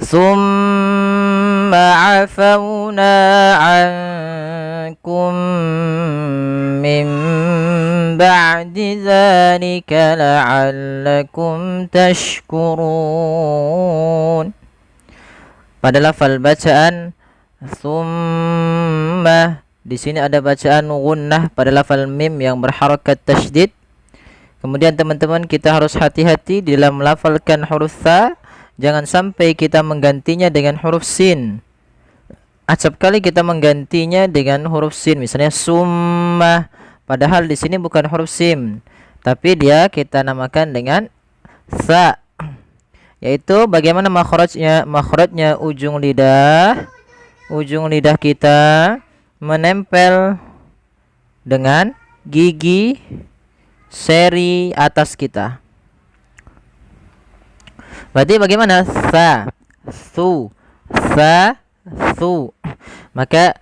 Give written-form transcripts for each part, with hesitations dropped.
Thumma afawna ankum min ba'di dzalika la'allakum tashkurun. Pada lafal bacaan thumma, di sini ada bacaan gunnah pada lafal mim yang berharakat tasydid. Kemudian teman-teman, kita harus hati-hati di dalam melafalkan huruf tha, jangan sampai kita menggantinya dengan huruf sin. Acap kali kita menggantinya dengan huruf sin, misalnya summa, padahal di sini bukan huruf sim, tapi dia kita namakan dengan tha, yaitu bagaimana makhrajnya ujung lidah kita menempel dengan gigi seri atas kita. Berarti bagaimana? Tha, thu, tha, thu. Maka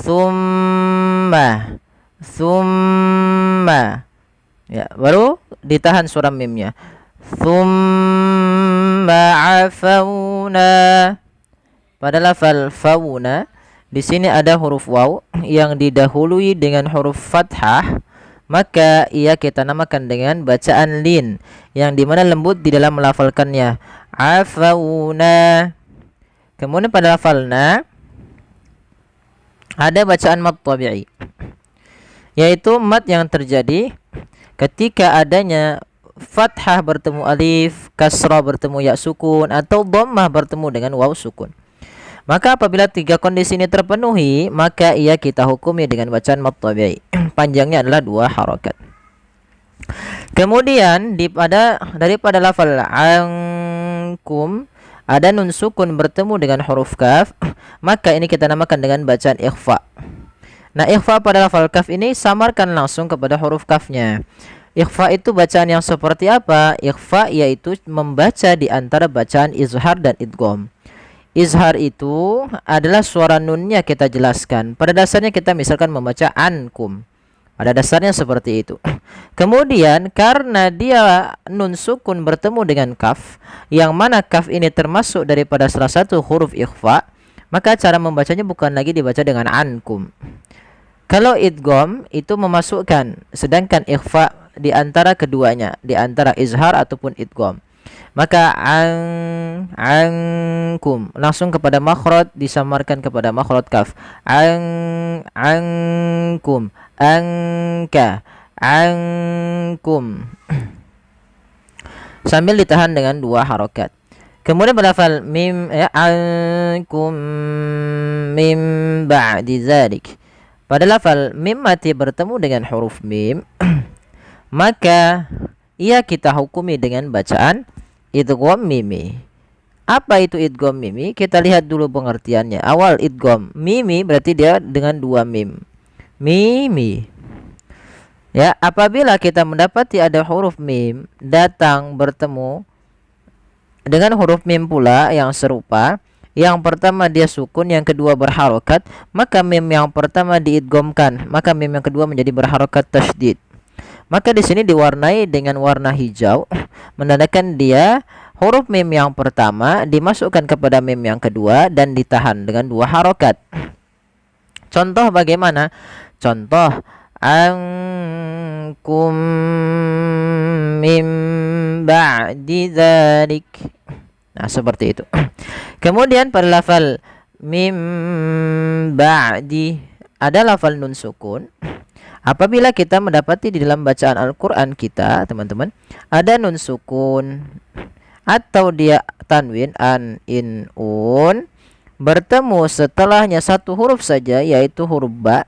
summa, summa, ya, baru ditahan suara mimnya. Thumma afawna. Pada lafal fauna, di sini ada huruf waw yang didahului dengan huruf fathah, maka ia kita namakan dengan bacaan lin, yang dimana lembut di dalam melafalkannya. Afawna. Kemudian pada lafalna ada bacaan mad tabi'i, yaitu mad yang terjadi ketika adanya fathah bertemu alif, kasrah bertemu ya sukun, atau dhammah bertemu dengan waw sukun. Maka apabila tiga kondisi ini terpenuhi, maka ia kita hukumi dengan bacaan mad tabi'i. Panjangnya adalah 2 harakat. Kemudian daripada lafal ankum ada nun sukun bertemu dengan huruf kaf, maka ini kita namakan dengan bacaan ikhfa. Nah, ikhfa pada lafal kaf ini samarkan langsung kepada huruf kafnya. Ikhfa itu bacaan yang seperti apa? Ikhfa yaitu membaca di antara bacaan izhar dan idgham. Izhar itu adalah suara nunnya kita jelaskan. Pada dasarnya kita misalkan membaca ankum. Pada dasarnya seperti itu. Kemudian karena dia nun sukun bertemu dengan kaf, yang mana kaf ini termasuk daripada salah satu huruf ikhfa, maka cara membacanya bukan lagi dibaca dengan ankum. Kalau idgham itu memasukkan, sedangkan ikhfa di antara keduanya, di antara izhar ataupun idgham. Maka ankum langsung kepada makhraj disamarkan kepada makhraj kaf. Ankum, angka, ankum. Sambil ditahan dengan 2 harakat. Kemudian berlafal mim, ankum mim ba'di dzalik. Pada lafal mim mati bertemu dengan huruf mim, maka ia kita hukumi dengan bacaan idgham mimi. Apa itu idgham mimi? Kita lihat dulu pengertiannya. Awal idgham mimi berarti dia dengan 2 mim. Mimi. Ya, apabila kita mendapati ada huruf mim datang bertemu dengan huruf mim pula yang serupa, yang pertama dia sukun, yang kedua berharokat, maka mim yang pertama diidghamkan, maka mim yang kedua menjadi berharokat tasydid. Maka di sini diwarnai dengan warna hijau, menandakan dia huruf mim yang pertama dimasukkan kepada mim yang kedua dan ditahan dengan 2 harokat. Contoh bagaimana? Contoh ankum mim ba'di dzalik. Nah, seperti itu. Kemudian pada lafal mim ba'di ada lafal nun sukun. Apabila kita mendapati di dalam bacaan Al-Quran kita, teman-teman, ada nun sukun atau dia tanwin, an, in, un, bertemu setelahnya satu huruf saja, yaitu huruf ba,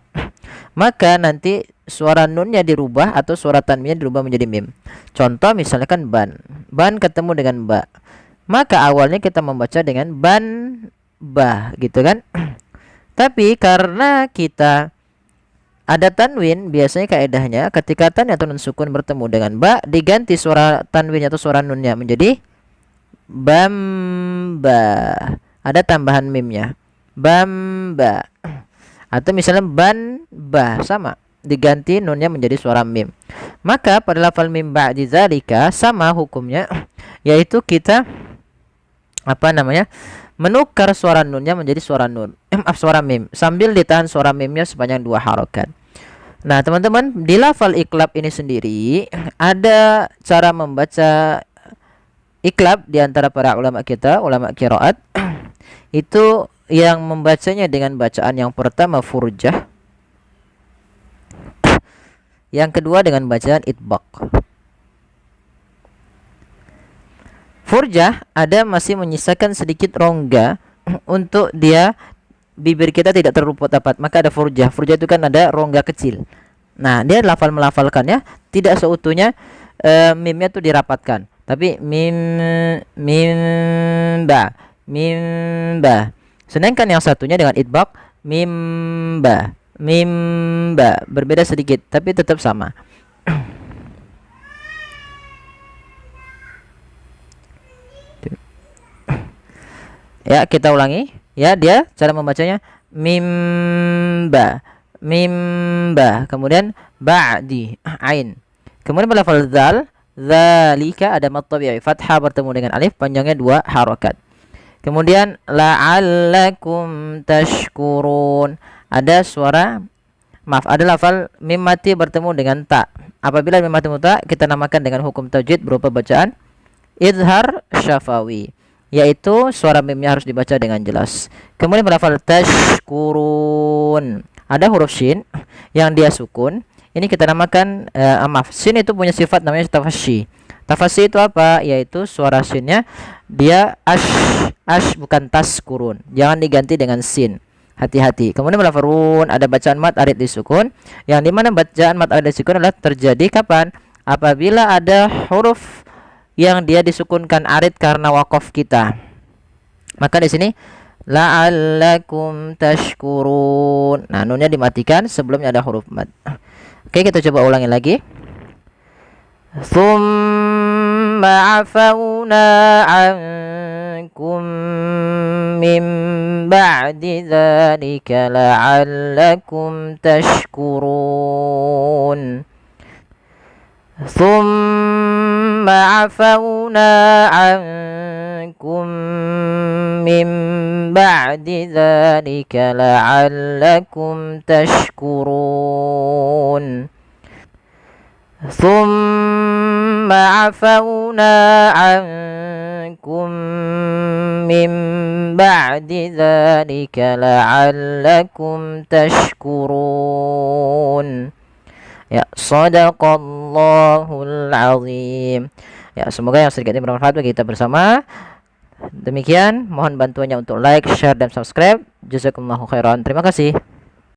maka nanti suara nunnya dirubah atau suara tanwinnya dirubah menjadi mim. Contoh misalkan ban. Ban ketemu dengan ba. Maka awalnya kita membaca dengan ban, ba, gitu kan. Tapi karena kita ada tanwin, biasanya kaedahnya ketika tan atau nun sukun bertemu dengan ba, diganti suara tanwin atau suara nunnya menjadi bamba. Ada tambahan mimnya. Bamba. Atau misalnya ban ba, sama, diganti nunnya menjadi suara mim. Maka pada lafal mim ba'di dzalika sama hukumnya, yaitu kita menukar suara nunnya menjadi suara nun, suara mim, sambil ditahan suara mimnya sepanjang 2 harokat. Nah, teman-teman, di lafal iklab ini sendiri ada cara membaca iklab di antara para ulama kita, ulama qiraat. Itu yang membacanya dengan bacaan yang pertama furjah, yang kedua dengan bacaan itbaq. Furjah ada masih menyisakan sedikit rongga untuk dia bibir kita tidak terlalu rapat, maka ada furjah. Furjah itu kan ada rongga kecil. Nah, dia melafalkannya tidak seutuhnya mimnya tuh dirapatkan, tapi mim ba. Sedangkan yang satunya dengan itbaq mim ba, berbeda sedikit tapi tetap sama. Ya, kita ulangi. Ya, dia cara membacanya mimba, kemudian ba'di, ain. Kemudian pada lafal dzal, dzalika ada mad tabi'i, fathah bertemu dengan alif, panjangnya 2 harokat. Kemudian la'allakum tashkurun, ada lafal mim mati bertemu dengan ta. Apabila mim mati muta, kita namakan dengan hukum tajwid berupa bacaan izhar syafawi, yaitu suara mimnya harus dibaca dengan jelas. Kemudian pada lafal tashkurun, ada huruf shin yang dia sukun. Ini kita namakan shin itu punya sifat namanya tafasyi. Tafasyi itu apa? Yaitu suara shinnya dia ash bukan taskurun. Jangan diganti dengan sin. Hati-hati. Kemudian pada lafal run ada bacaan mad arid disukun, yang dimana bacaan mad arid disukun adalah terjadi kapan? Apabila ada huruf yang dia disukunkan arid karena wakof kita. Maka di sini la'allakum tashkurun. Nah, nunnya dimatikan sebelumnya ada huruf mad. Oke, kita coba ulangi lagi. Tsumma 'afawna 'ankum min ba'di dzalika la'allakum tashkurun. ثم عفونا عنكم من بعد ذلك لعلكم تشكرون. ثم عفونا عنكم من بعد ذلك لعلكم تشكرون. Ya, shadaqallahul azim. Ya, semoga yang sedikit ini bermanfaat bagi kita bersama. Demikian, mohon bantuannya untuk like, share, dan subscribe. Jazakumullahu khairan. Terima kasih.